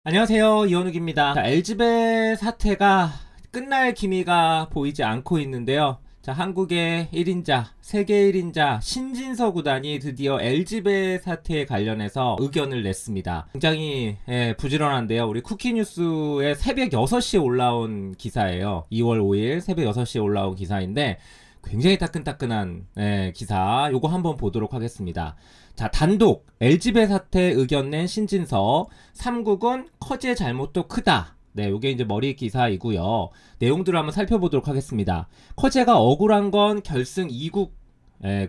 안녕하세요, 이원욱입니다. LG배 사태가 끝날 기미가 보이지 않고 있는데요. 자, 한국의 1인자, 세계 1인자 신진서 구단이 드디어 LG배 사태에 관련해서 의견을 냈습니다. 굉장히 부지런한데요. 우리 쿠키뉴스에 새벽 6시에 올라온 기사예요. 2월 5일 새벽 6시에 올라온 기사인데 굉장히 따끈따끈한 기사, 요거 한번 보도록 하겠습니다. 자, 단독 LG배 사태 의견 낸 신진서, 삼국은 커지의 잘못도 크다. 네, 요게 이제 머리 기사이고요. 내용들을 한번 살펴보도록 하겠습니다. 커제가 억울한 건 결승 2국,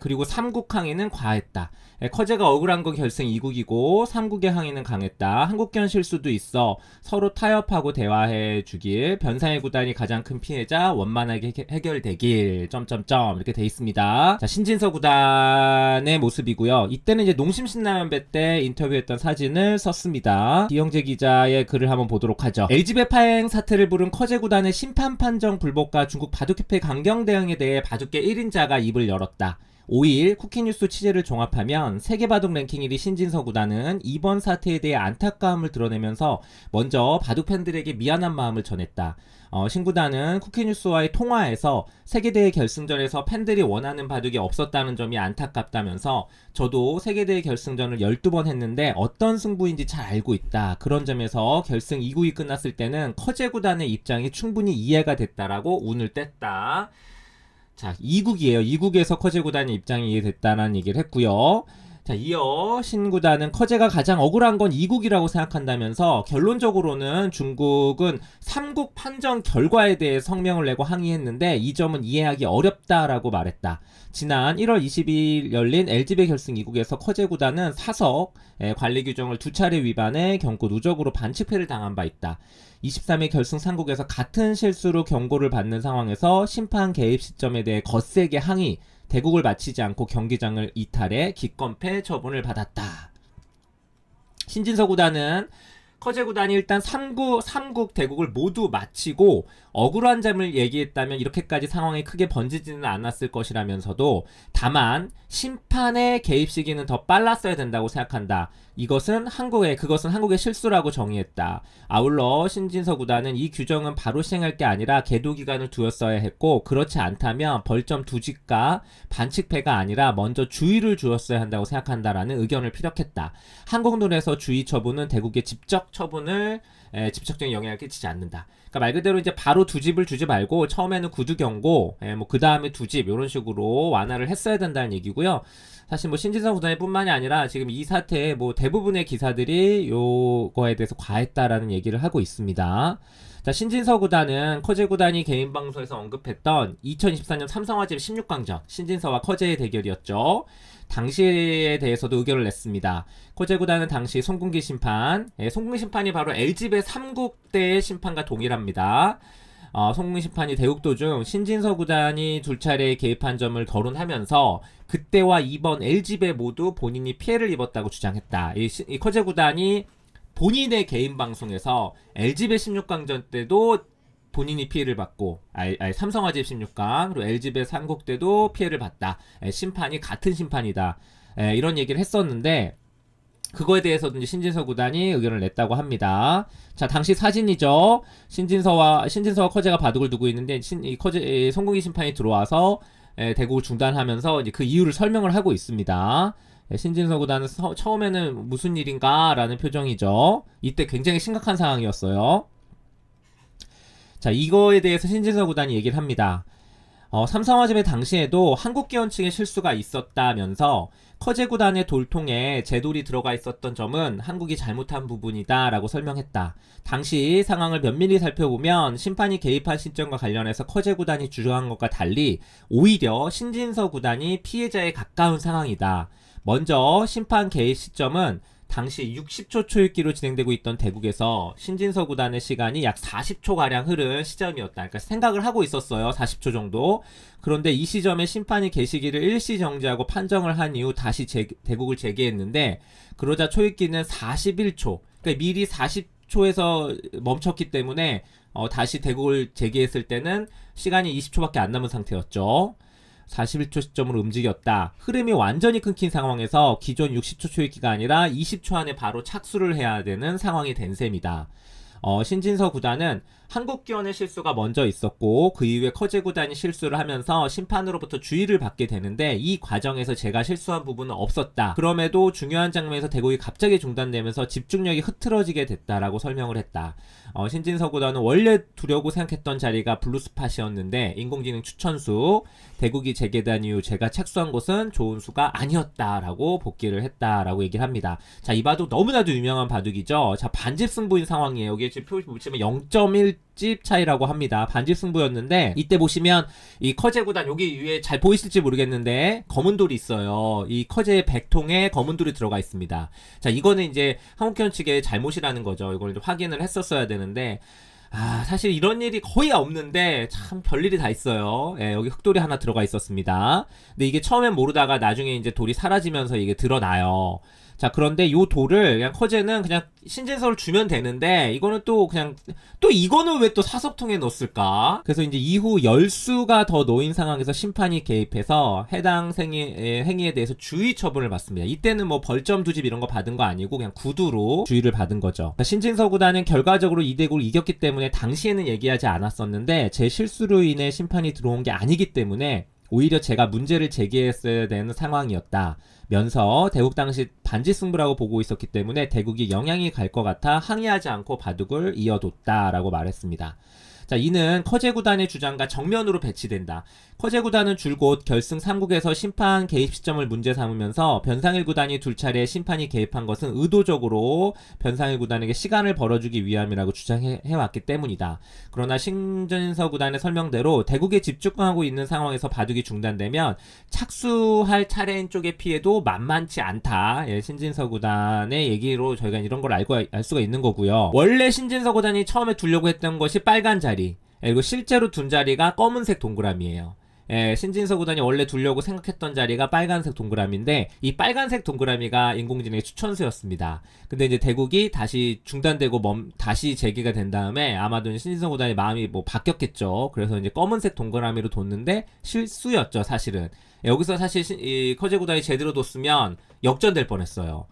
그리고 3국 항의는 과했다. 커제가 억울한 건 결승 2국이고 3국의 항의는 강했다. 한국견 실수도 있어. 서로 타협하고 대화해 주길. 변상의 구단이 가장 큰 피해자. 원만하게 해결되길. 점점점 이렇게 돼 있습니다. 자, 신진서 구단의 모습이고요. 이때는 이제 농심신라면배 때 인터뷰했던 사진을 썼습니다. 이영재 기자의 글을 한번 보도록 하죠. LG배 파행 사태를 부른 커제 구단의 심판 판정 불복과 중국 바둑협회 강경 대응에 대해 바둑계 1인자가 입을 열었다. 5일 쿠키뉴스 취재를 종합하면 세계바둑 랭킹 1위 신진서 구단은 이번 사태에 대해 안타까움을 드러내면서 먼저 바둑 팬들에게 미안한 마음을 전했다. 신구단은 쿠키뉴스와의 통화에서 세계대회 결승전에서 팬들이 원하는 바둑이 없었다는 점이 안타깝다면서 저도 세계대회 결승전을 12번 했는데 어떤 승부인지 잘 알고 있다. 그런 점에서 결승 2국이 끝났을 때는 커제 구단의 입장이 충분히 이해가 됐다라고 운을 뗐다. 자, 2국이에요. 2국에서 커제 구단의 입장이 이해됐다는 얘기를 했고요. 자, 이어 신구단은 커제가 가장 억울한 건 2국이라고 생각한다면서 결론적으로는 중국은 3국 판정 결과에 대해 성명을 내고 항의했는데 이 점은 이해하기 어렵다라고 말했다. 지난 1월 22일 열린 LG배 결승 2국에서 커제 구단은 사석 관리 규정을 2차례 위반해 경고 누적으로 반칙패를 당한 바 있다. 23일 결승 3국에서 같은 실수로 경고를 받는 상황에서 심판 개입 시점에 대해 거세게 항의, 대국을 마치지 않고 경기장을 이탈해 기권패 처분을 받았다. 신진서 구단은 커제 구단이 일단 3국 대국을 모두 마치고 억울한 점을 얘기했다면 이렇게까지 상황이 크게 번지지는 않았을 것이라면서도 다만 심판의 개입 시기는 더 빨랐어야 된다고 생각한다. 그것은 한국의 실수라고 정의했다. 아울러 신진서 구단은 이 규정은 바로 시행할 게 아니라 계도 기간을 두었어야 했고 그렇지 않다면 벌점 2집과 반칙패가 아니라 먼저 주의를 주었어야 한다고 생각한다라는 의견을 피력했다. 한국론에서 주의 처분은 대국의 집적적인 영향을 끼치지 않는다. 그러니까 말 그대로 이제 바로 2집을 주지 말고 처음에는 구두 경고, 뭐 그 다음에 2집 이런 식으로 완화를 했어야 된다는 얘기고요. 사실 뭐 신진서 구단이 뿐만이 아니라 지금 이 사태에 뭐 대부분의 기사들이 요거에 대해서 과했다라는 얘기를 하고 있습니다. 자, 신진서 구단은 커제 구단이 개인 방송에서 언급했던 2024년 삼성화재 16강전 신진서와 커제의 대결이었죠. 당시에 대해서도 의견을 냈습니다. 커제 구단은 당시 송궁기 심판이 바로 LG배 3국 때의 심판과 동일합니다. 송궁기 심판이 대국 도중 신진서 구단이 2차례 개입한 점을 거론하면서 그때와 이번 LG배 모두 본인이 피해를 입었다고 주장했다. 이 커제 구단이 본인의 개인 방송에서 LG배 16강전 때도 본인이 피해를 받고 삼성화재 16강 그리고 LG배 3국 때도 피해를 봤다. 심판이 같은 심판이다. 이런 얘기를 했었는데 그거에 대해서도 이제 신진서 구단이 의견을 냈다고 합니다. 자, 당시 사진이죠. 신진서와 커제가 바둑을 두고 있는데 송궁기 심판이 들어와서 대국을 중단하면서 이제 그 이유를 설명을 하고 있습니다. 신진서 구단은 처음에는 무슨 일인가 라는 표정이죠. 이때 굉장히 심각한 상황이었어요. 자, 이거에 대해서 신진서 구단이 얘기를 합니다. 삼성화재배 당시에도 한국기원 측의 실수가 있었다면서 커제 구단의 돌통에 제돌이 들어가 있었던 점은 한국이 잘못한 부분이다 라고 설명했다. 당시 상황을 면밀히 살펴보면 심판이 개입한 시점과 관련해서 커제 구단이 주장한 것과 달리 오히려 신진서 구단이 피해자에 가까운 상황이다. 먼저 심판 개입 시점은 당시 60초 초읽기로 진행되고 있던 대국에서 신진서 구단의 시간이 약 40초가량 흐른 시점이었다. 그러니까 생각을 하고 있었어요. 40초 정도. 그런데 이 시점에 심판이 개시기를 일시 정지하고 판정을 한 이후 다시 대국을 재개했는데 그러자 초읽기는 41초. 그러니까 미리 40초에서 멈췄기 때문에 다시 대국을 재개했을 때는 시간이 20초밖에 안 남은 상태였죠. 41초 시점으로 움직였다. 흐름이 완전히 끊긴 상황에서 기존 60초 초읽기가 아니라 20초 안에 바로 착수를 해야 되는 상황이 된 셈이다. 신진서 구단은 한국기원의 실수가 먼저 있었고 그 이후에 커제 구단이 실수를 하면서 심판으로부터 주의를 받게 되는데 이 과정에서 제가 실수한 부분은 없었다. 그럼에도 중요한 장면에서 대국이 갑자기 중단되면서 집중력이 흐트러지게 됐다라고 설명을 했다. 신진서 구단은 원래 두려고 생각했던 자리가 블루스팟이었는데 인공지능 추천수 대국이 재개단 이후 제가 착수한 곳은 좋은 수가 아니었다라고 복귀를 했다라고 얘기를 합니다. 자, 이 바둑 너무나도 유명한 바둑이죠. 자, 반집 승부인 상황이에요. 여기 지금 표시 보시면 0.1집 차이라고 합니다. 반집 승부였는데 이때 보시면 이 커제 구단 여기 위에 잘 보이실지 모르겠는데 검은 돌이 있어요. 이 커제 백통에 검은 돌이 들어가 있습니다. 자, 이거는 이제 한국현 측의 잘못이라는 거죠. 이걸 확인을 했었어야 되는데 사실 이런 일이 거의 없는데 참 별일이 다 있어요. 예, 여기 흑돌이 하나 들어가 있었습니다. 근데 이게 처음엔 모르다가 나중에 이제 돌이 사라지면서 이게 드러나요. 자, 그런데 요 돌을 그냥 커제는 그냥 신진서를 주면 되는데 이거는 또 그냥 또 이거는 왜 또 사섭통에 넣었을까? 그래서 이제 이후 10수가 더 놓인 상황에서 심판이 개입해서 해당 행위에 대해서 주의 처분을 받습니다. 이때는 뭐 벌점 2집 이런 거 받은 거 아니고 그냥 구두로 주의를 받은 거죠. 신진서 구단은 결과적으로 2대9를 이겼기 때문에 당시에는 얘기하지 않았었는데 제 실수로 인해 심판이 들어온 게 아니기 때문에 오히려 제가 문제를 제기했어야 되는 상황이었다. 면서 대국 당시 반지 승부라고 보고 있었기 때문에 대국이 영향이 갈 것 같아 항의하지 않고 바둑을 이어뒀다라고 말했습니다. 자, 이는 커제 구단의 주장과 정면으로 배치된다. 커제 구단은 줄곧 결승 3국에서 심판 개입 시점을 문제 삼으면서 변상일 구단이 둘 차례 심판이 개입한 것은 의도적으로 변상일 구단에게 시간을 벌어주기 위함이라고 주장해왔기 때문이다. 그러나 신진서 구단의 설명대로 대국에 집중하고 있는 상황에서 바둑이 중단되면 착수할 차례인 쪽의 피해도 만만치 않다. 예, 신진서 구단의 얘기로 저희가 이런 걸 알 수가 있는 거고요. 원래 신진서 구단이 처음에 두려고 했던 것이 빨간 자리, 그리고 실제로 둔 자리가 검은색 동그라미예요. 예, 신진서 구단이 원래 두려고 생각했던 자리가 빨간색 동그라미인데 이 빨간색 동그라미가 인공지능의 추천수였습니다. 근데 이제 대국이 다시 중단되고 다시 재개가 된 다음에 아마도 신진서 구단의 마음이 뭐 바뀌었겠죠. 그래서 이제 검은색 동그라미로 뒀는데 실수였죠, 사실은. 예, 여기서 사실 이 커제 구단이 제대로 뒀으면 역전될 뻔했어요.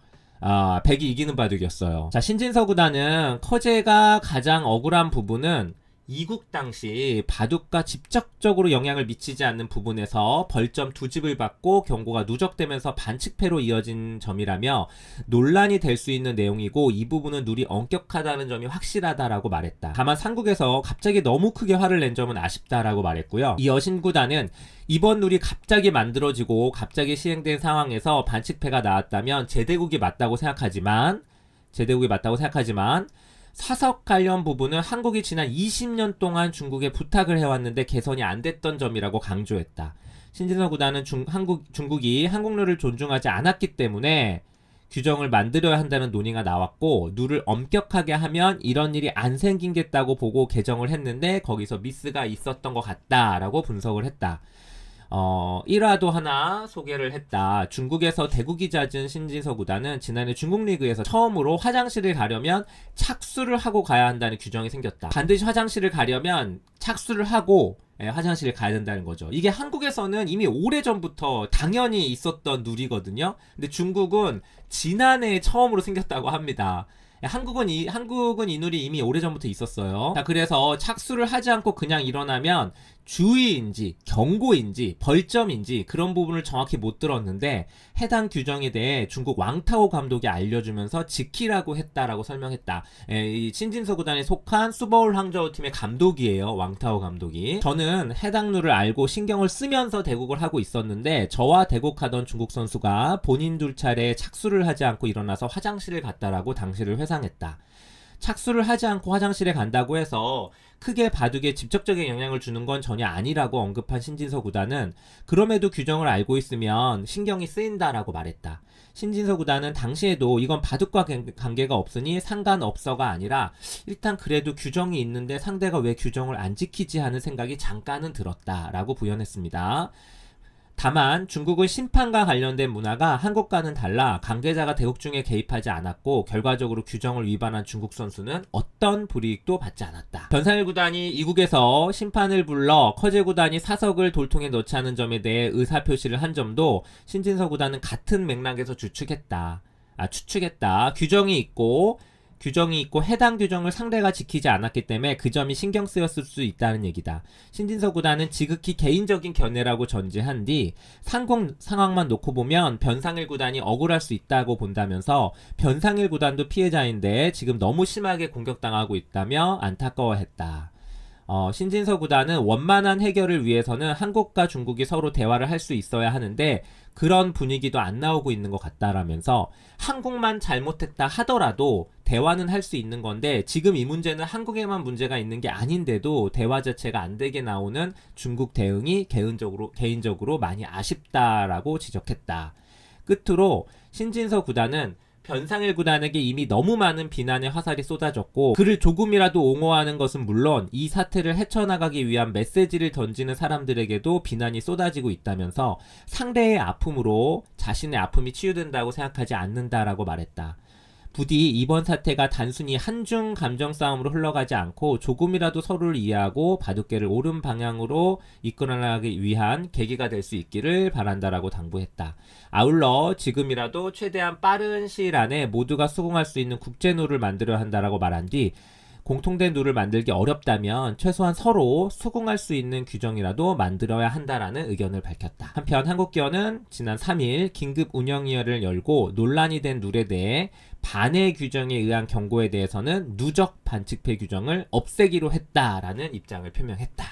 백이 이기는 바둑이었어요. 자, 신진서 구단은 커제가 가장 억울한 부분은 이국 당시 바둑과 직접적으로 영향을 미치지 않는 부분에서 벌점 2집을 받고 경고가 누적되면서 반칙패로 이어진 점이라며 논란이 될 수 있는 내용이고 이 부분은 룰이 엄격하다는 점이 확실하다라고 말했다. 다만 상국에서 갑자기 너무 크게 화를 낸 점은 아쉽다라고 말했고요. 이 여신구단은 이번 룰이 갑자기 만들어지고 갑자기 시행된 상황에서 반칙패가 나왔다면 제대국이 맞다고 생각하지만 사석 관련 부분은 한국이 지난 20년 동안 중국에 부탁을 해왔는데 개선이 안 됐던 점이라고 강조했다. 신진서 구단은 중국이 한국 룰을 존중하지 않았기 때문에 규정을 만들어야 한다는 논의가 나왔고 룰을 엄격하게 하면 이런 일이 안 생기겠다고 보고 개정을 했는데 거기서 미스가 있었던 것 같다라고 분석을 했다. 일화도 하나 소개를 했다. 중국에서 대국이 잦은 신진서 구단은 지난해 중국 리그에서 처음으로 화장실을 가려면 착수를 하고 가야 한다는 규정이 생겼다. 반드시 화장실을 가려면 착수를 하고 화장실에 가야 된다는 거죠. 이게 한국에서는 이미 오래전부터 당연히 있었던 룰이거든요. 근데 중국은 지난해 처음으로 생겼다고 합니다. 한국은 이 룰이 이미 오래전부터 있었어요. 자, 그래서 착수를 하지 않고 그냥 일어나면 주의인지 경고인지 벌점인지 그런 부분을 정확히 못 들었는데 해당 규정에 대해 중국 왕타오 감독이 알려주면서 지키라고 했다라고 설명했다. 이 신진서 구단에 속한 수버울 항저우 팀의 감독이에요. 왕타오 감독이. 저는 해당 룰을 알고 신경을 쓰면서 대국을 하고 있었는데 저와 대국하던 중국 선수가 본인 둘 차례 착수를 하지 않고 일어나서 화장실을 갔다라고 당시를 회상했다. 착수를 하지 않고 화장실에 간다고 해서 크게 바둑에 직접적인 영향을 주는 건 전혀 아니라고 언급한 신진서 구단은 그럼에도 규정을 알고 있으면 신경이 쓰인다라고 말했다. 신진서 구단은 당시에도 이건 바둑과 관계가 없으니 상관없어가 아니라 일단 그래도 규정이 있는데 상대가 왜 규정을 안 지키지 하는 생각이 잠깐은 들었다라고 부연했습니다. 다만 중국은 심판과 관련된 문화가 한국과는 달라 관계자가 대국 중에 개입하지 않았고 결과적으로 규정을 위반한 중국 선수는 어떤 불이익도 받지 않았다. 변상일 구단이 이국에서 심판을 불러 커제 구단이 사석을 돌통에 넣자는 점에 대해 의사표시를 한 점도 신진서 구단은 같은 맥락에서 추측했다. 규정이 있고 해당 규정을 상대가 지키지 않았기 때문에 그 점이 신경 쓰였을 수 있다는 얘기다. 신진서 구단은 지극히 개인적인 견해라고 전제한 뒤 상황만 놓고 보면 변상일 구단이 억울할 수 있다고 본다면서 변상일 구단도 피해자인데 지금 너무 심하게 공격당하고 있다며 안타까워했다. 신진서 구단은 원만한 해결을 위해서는 한국과 중국이 서로 대화를 할 수 있어야 하는데 그런 분위기도 안 나오고 있는 것 같다라면서 한국만 잘못했다 하더라도 대화는 할 수 있는 건데 지금 이 문제는 한국에만 문제가 있는 게 아닌데도 대화 자체가 안 되게 나오는 중국 대응이 개인적으로 많이 아쉽다라고 지적했다. 끝으로 신진서 구단은 변상일 구단에게 이미 너무 많은 비난의 화살이 쏟아졌고 그를 조금이라도 옹호하는 것은 물론 이 사태를 헤쳐나가기 위한 메시지를 던지는 사람들에게도 비난이 쏟아지고 있다면서 상대의 아픔으로 자신의 아픔이 치유된다고 생각하지 않는다라고 말했다. 부디 이번 사태가 단순히 한중 감정 싸움으로 흘러가지 않고 조금이라도 서로를 이해하고 바둑계를 옳은 방향으로 이끌어나가기 위한 계기가 될 수 있기를 바란다라고 당부했다. 아울러 지금이라도 최대한 빠른 시일 안에 모두가 수긍할 수 있는 국제룰을 만들어야 한다라고 말한 뒤 공통된 룰을 만들기 어렵다면 최소한 서로 수긍할 수 있는 규정이라도 만들어야 한다라는 의견을 밝혔다. 한편 한국기어는 지난 3일 긴급 운영위원회를 열고 논란이 된 룰에 대해 반의 규정에 의한 경고에 대해서는 누적 반칙패 규정을 없애기로 했다라는 입장을 표명했다.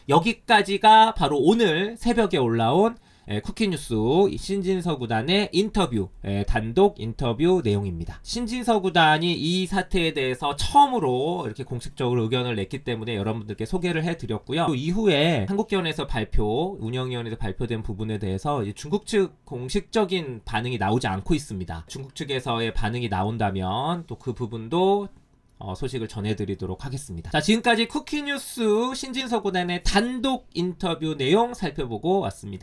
여기까지가 바로 오늘 새벽에 올라온 쿠키뉴스 신진서 구단의 인터뷰, 단독 인터뷰 내용입니다. 신진서 구단이 이 사태에 대해서 처음으로 이렇게 공식적으로 의견을 냈기 때문에 여러분들께 소개를 해드렸고요. 또 이후에 한국기원에서 운영위원회에서 발표된 부분에 대해서 중국 측 공식적인 반응이 나오지 않고 있습니다. 중국 측에서의 반응이 나온다면 또 그 부분도 소식을 전해드리도록 하겠습니다. 자, 지금까지 쿠키뉴스 신진서 구단의 단독 인터뷰 내용 살펴보고 왔습니다.